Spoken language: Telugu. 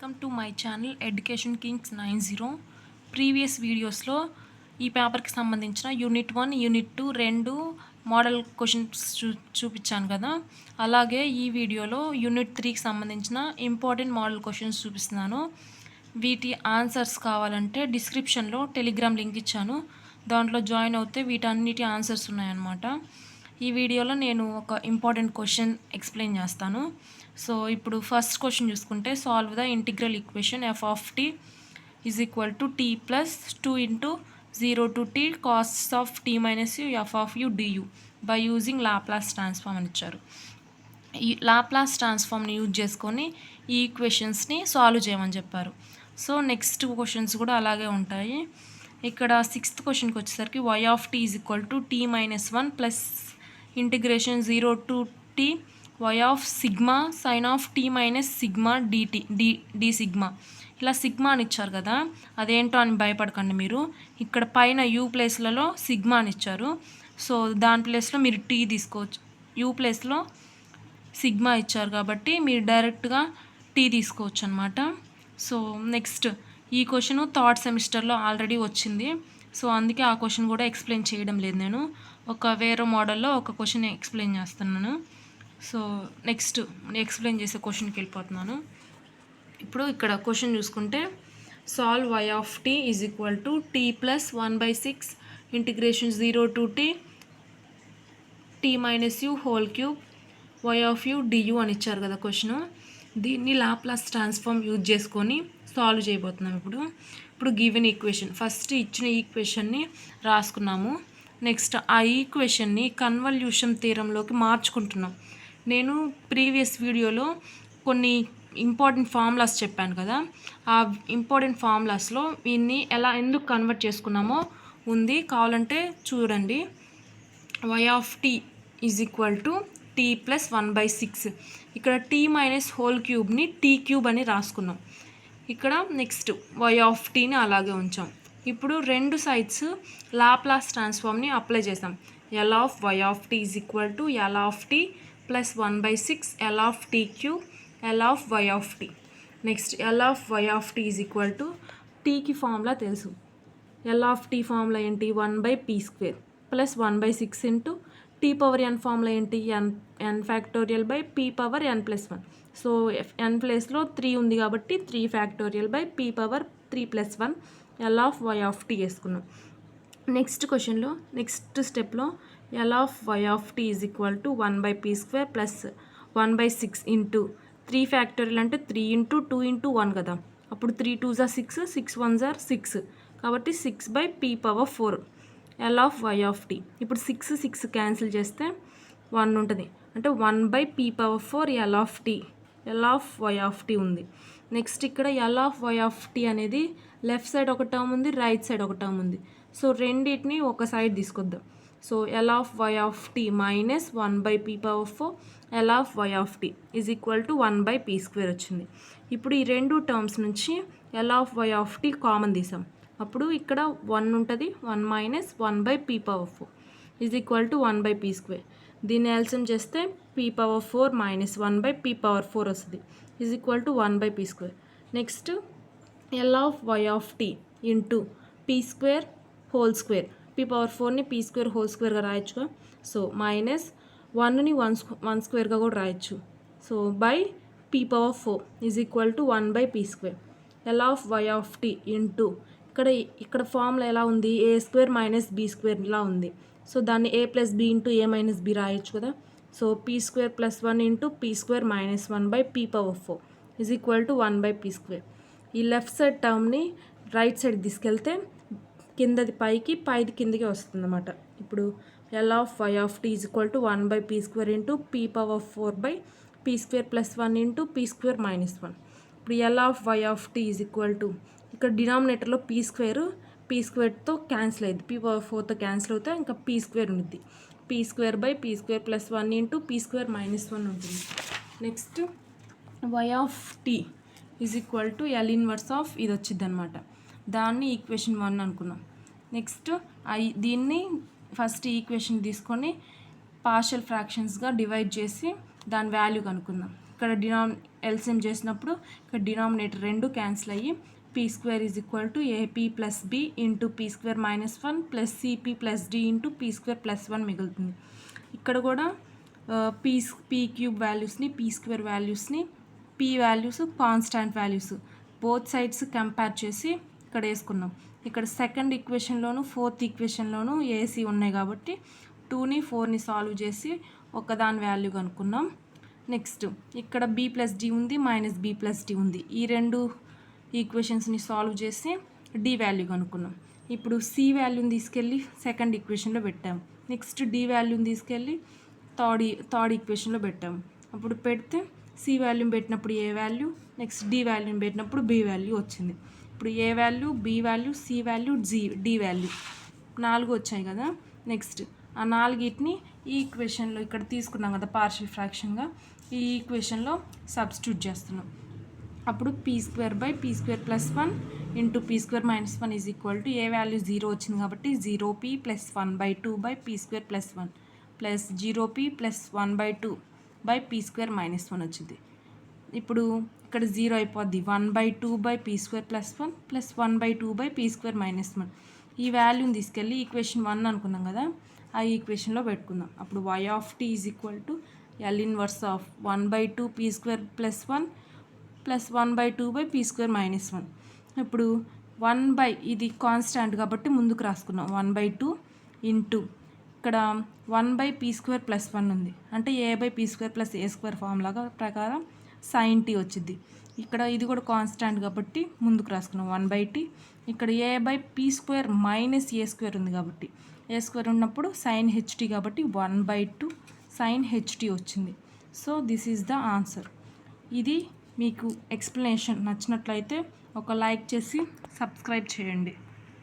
Welcome to my channel education Kings 90. Previous వీడియోస్లో ఈ పేపర్కి సంబంధించిన యూనిట్ 1 యూనిట్ 2 రెండు మోడల్ క్వశ్చన్స్ చూపించాను కదా. అలాగే ఈ వీడియోలో యూనిట్ 3కి సంబంధించిన ఇంపార్టెంట్ మోడల్ క్వశ్చన్స్ చూపిస్తున్నాను. వీటి ఆన్సర్స్ కావాలంటే డిస్క్రిప్షన్లో టెలిగ్రామ్ లింక్ ఇచ్చాను, దాంట్లో జాయిన్ అవుతే వీటన్నిటి ఆన్సర్స్ ఉన్నాయన్నమాట. ఈ వీడియోలో నేను ఒక ఇంపార్టెంట్ క్వశ్చన్ ఎక్స్ప్లెయిన్ చేస్తాను. సో ఇప్పుడు ఫస్ట్ క్వశ్చన్ చూసుకుంటే, solve the integral equation F of tea is equal to T plus 2 into 0 to T cos of tea minus U F of U d u by using Laplace transform అని ఇచ్చారు. ఈ లాప్లాస్ ట్రాన్స్ఫార్మ్ని యూజ్ చేసుకొని ఈ ఈక్వేషన్స్ని సాల్వ్ చేయమని చెప్పారు. సో నెక్స్ట్ క్వశ్చన్స్ కూడా అలాగే ఉంటాయి. ఇక్కడ సిక్స్త్ క్వశ్చన్కి వచ్చేసరికి y of tea is equal to tea minus 1 plus integration 0 to t y of sigma sine of tea minus sigma dt d sigma. ఇలా సిగ్మా అని ఇచ్చారు కదా, అదేంటో అని భయపడకండి మీరు. ఇక్కడ పైన యూ ప్లేస్లలో సిగ్మా అని ఇచ్చారు, సో దాని ప్లేస్లో మీరు టీ తీసుకోవచ్చు. యూ ప్లేస్లో సిగ్మా ఇచ్చారు కాబట్టి మీరు డైరెక్ట్గా టీ తీసుకోవచ్చు అనమాట. సో నెక్స్ట్ ఈ క్వశ్చన్ థర్డ్ సెమిస్టర్లో ఆల్రెడీ వచ్చింది, సో అందుకే ఆ క్వశ్చన్ కూడా ఎక్స్ప్లెయిన్ చేయడం లేదు. నేను వేరే మోడల్లో ఒక క్వశ్చన్ ఎక్స్ప్లెయిన్ చేస్తున్నాను. సో నెక్స్ట్ ఎక్స్ప్లెయిన్ చేసే క్వశ్చన్కి వెళ్ళిపోతున్నాను. ఇప్పుడు ఇక్కడ క్వశ్చన్ చూసుకుంటే, solve Y of tea is equal to T plus 1/6 integration 0 to tea minus U whole cube Y of U d u అని ఇచ్చారు కదా క్వశ్చన్. దీన్ని లాప్లాస్ ట్రాన్స్ఫార్మ్ యూజ్ చేసుకొని సాల్వ్ చేయబోతున్నాం. ఇప్పుడు గివెన్ ఈక్వేషన్, ఫస్ట్ ఇచ్చిన ఈక్వేషన్ని రాసుకున్నాము. నెక్స్ట్ ఆ ఈక్వేషన్ని కన్వల్యూషన్ థియరంలోకి మార్చుకుంటున్నాం. నేను ప్రీవియస్ వీడియోలో కొన్ని ఇంపార్టెంట్ ఫార్ములాస్ చెప్పాను కదా, ఆ ఇంపార్టెంట్ ఫార్ములాస్లో దీన్ని ఎందుకు కన్వర్ట్ చేసుకున్నామో ఉంది, కావాలంటే చూడండి. Y of tea is equal to T plus 1/6. ఇక్కడ టీ మైనస్ హోల్ క్యూబ్ని టీ క్యూబ్ అని రాసుకున్నాం. ఇక్కడ నెక్స్ట్ వై ఆఫ్ టీని అలాగే ఉంచాం. ఇప్పుడు రెండు సైడ్స్ లాప్లాస్ ట్రాన్స్ఫార్మ్ని అప్లై చేసాం. L of why of tea is equal to L of T plus 1/6 L of T cube L of why of T. Next L of why of tea is equal to టీకి ఫార్ములా తెలుసు. ఎల్ ఆఫ్ టీ ఫార్ములా ఏంటి, 1/p² plus 1/6 into T power N formula ఏంటి, N factorial by P power n plus 1. So n ప్లేస్లో 3 ఉంది కాబట్టి 3 factorial by P power 3 plus 1 l of why of t వేసుకున్నాం. నెక్స్ట్ క్వశ్చన్లో నెక్స్ట్ స్టెప్లో l of why of tea is equal to 1/p² plus 1/6 into 3 factorial అంటే 3 ఇంటూ 2 ఇంటూ 1 కదా, అప్పుడు 3 2s are 6, 6 1s are 6, కాబట్టి 6/p power 4 L of why of T. ఇప్పుడు 6 6 క్యాన్సిల్ చేస్తే 1 ఉంటుంది, అంటే 1/p power 4 L of T, L of why of T ఉంది. నెక్స్ట్ ఇక్కడ L of why of T అనేది లెఫ్ట్ సైడ్ ఒక టర్మ్ ఉంది, రైట్ సైడ్ ఒక టర్మ్ ఉంది. సో రెండింటిని ఒక సైడ్ తీసుకొద్దాం. So L of why of tea minus 1/p power 4 L of why of tea is equal to 1/p² వచ్చింది. ఇప్పుడు ఈ రెండు టర్మ్స్ నుంచి l of why of t common తీసాం, అప్పుడు ఇక్కడ 1 ఉంటుంది, 1 minus 1/p power 4 is equal to 1/p². దీన్ని ఎల్సిఎం చేస్తే p power 4 minus 1/p power 4 వస్తుంది, is equal to 1/p². Next L of why of T into p² whole square, p power 4ని p² హోల్ స్క్వేర్గా రాయొచ్చుగా, సో మైనస్ 1ని 1 స్క్వేర్గా కూడా రాయొచ్చు. So by p power 4 is equal to 1/p². L of why of T into ఇక్కడ ఫార్ములా ఎలా ఉంది, a² మైనస్ b² ఇలా ఉంది. సో దాన్ని a plus b into a minus b రాయొచ్చు కదా. So p² plus 1 into p² minus 1/p power 4 is equal to 1/p². ఈ లెఫ్ట్ సైడ్ టర్మ్ని రైట్ సైడ్ తీసుకెళ్తే కిందది పైకి పైది కిందకి వస్తుంది అన్నమాట. ఇప్పుడు l of why of tea is equal to 1/p² into p power 4/p² plus 1 into p² minus 1. ఇప్పుడు l of why of tea is equal to, ఇక్కడ డినామినేటర్లో p²తో క్యాన్సిల్ అయ్యింది, p పవర్ 4తో క్యాన్సిల్ అవుతే ఇంకా p² ఉంటుంది, p²/p² plus 1 into p² minus 1 ఉంటుంది. Next y of tea is equal to l inverse of ఇది వచ్చింది అనమాట, దాన్ని ఈక్వేషన్ 1 అనుకున్నాం. నెక్స్ట్ దీన్ని ఫస్ట్ ఈక్వేషన్ తీసుకొని పార్షియల్ ఫ్రాక్షన్స్గా డివైడ్ చేసి దాని వాల్యూ కనుక్కుందాం. ఇక్కడ ఎల్సిఎం చేసినప్పుడు ఇక్కడ డినామినేటర్ 2 క్యాన్సిల్ అయ్యి p square is equal to ap plus b into p square -1 plus cp plus d into p square +1 మిగులుతుంది. ఇక్కడ కూడా పీ క్యూబ్ వాల్యూస్ని పీ స్క్వేర్ వాల్యూస్ని P values constant values both sides compare చేసి ఇక్కడ వేసుకున్నాం. ఇక్కడ సెకండ్ ఈక్వేషన్లోను ఫోర్త్ ఈక్వేషన్లోను ఏసీ ఉన్నాయి కాబట్టి 2ని 4ని సాల్వ్ చేసి ఒకదాని వాల్యూ కనుక్కున్నాం. నెక్స్ట్ ఇక్కడ బీ ప్లస్ డి ఉంది బీ ప్లస్ డి ఉంది. ఈ రెండు ఈక్వేషన్స్ని సాల్వ్ చేసి డి వాల్యూ కనుక్కున్నాం. ఇప్పుడు సి వాల్యూని తీసుకెళ్ళి సెకండ్ ఈక్వేషన్లో పెట్టాము. నెక్స్ట్ డి వాల్యూని తీసుకెళ్ళి థర్డ్ ఈక్వేషన్లో పెట్టాము. అప్పుడు పెడితే సి వాల్యూని పెట్టినప్పుడు ఏ వాల్యూ, నెక్స్ట్ డి వాల్యూని పెట్టినప్పుడు బి వాల్యూ వచ్చింది. ఇప్పుడు A value, B value, C value, D value 4 వచ్చాయి కదా. నెక్స్ట్ ఆ 4ని ఈ ఈక్వేషన్లో ఇక్కడ తీసుకున్నాం కదా పార్షియల్ ఫ్రాక్షన్గా, ఈ ఈక్వేషన్లో సబ్స్టిట్యూట్ చేస్తున్నాం. అప్పుడు P square by P square +1 into p square -1 is equal to A value 0 వచ్చింది కాబట్టి 0p + 1/2 by P square +1 plus 0p + 1/2 by P square -1 వచ్చింది. ఇప్పుడు ఇక్కడ 0 అయిపోద్ది. 1/2 by P square +1 plus 1/2 by P square -1. ఈ వాల్యూని తీసుకెళ్ళి ఈక్వేషన్ 1 అనుకున్నాం కదా, ఆ ఈక్వేషన్లో పెట్టుకుందాం. అప్పుడు y of t is equal to L inverse of 1/2 P square +1 plus 1/2 by P square -1. ఇప్పుడు ఇది కాన్స్టాంట్ కాబట్టి ముందుకు రాసుకున్నాం. 1/2 ఇంటూ ఇక్కడ 1/పీ స్క్వేర్ +1 ఉంది అంటే a/పీ స్క్వేర్ ప్లస్ ఏ స్క్వేర్ ఫార్ములా ప్రకారం sin t వచ్చింది. ఇక్కడ ఇది కూడా కాన్స్టాంట్ కాబట్టి ముందుకు రాసుకున్నాం 1/t. ఇక్కడ a/పీ స్క్వేర్ - ఏ స్క్వేర్ ఉంది కాబట్టి ఏ స్క్వేర్ ఉన్నప్పుడు sin ht కాబట్టి 1/2 sin ht వచ్చింది. So this is the answer. ఇది మీకు ఎక్స్ప్లెనేషన్ నచ్చినట్లయితే ఒక లైక్ చేసి సబ్స్క్రైబ్ చేయండి.